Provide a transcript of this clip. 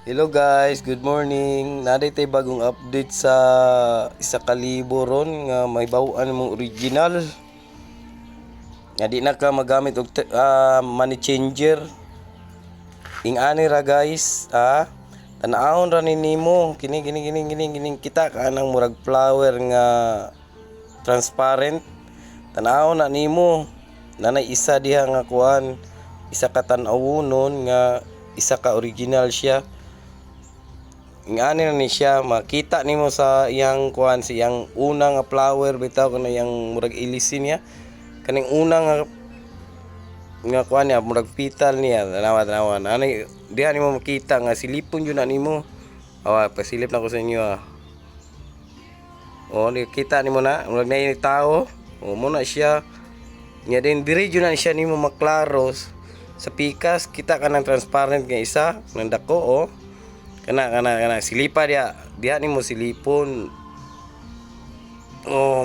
Hello guys, good morning. Naday tay bagong update sa isa ka libo ron nga may bawaan mong original. Nga di na ka magamit og money changer. Ing-ani ra guys, tan-awon ra ni nimo. Kini kita ka nang murag flower nga transparent. Tan-awon na nimo. Nanay isa diha nga kuan, isa ka tan-awunon nga isa ka original siya. Ngani na ni siya makita nimo sa iyang kuan sa iyang unang flower bitaw kana yang murag ilisin niya kaning unang nga kuan niya murag petal niya tanawa ani diha nimo makita nga silipon jud na nimo. Pasilip na ko sa inyo ni kita nimo na murag nay tao mo na siya nya din diri jud na siya nimo maklaros sa pikas kita kanang transparent nga isa nang dako kana silipa dia ni mo silipon. Oh,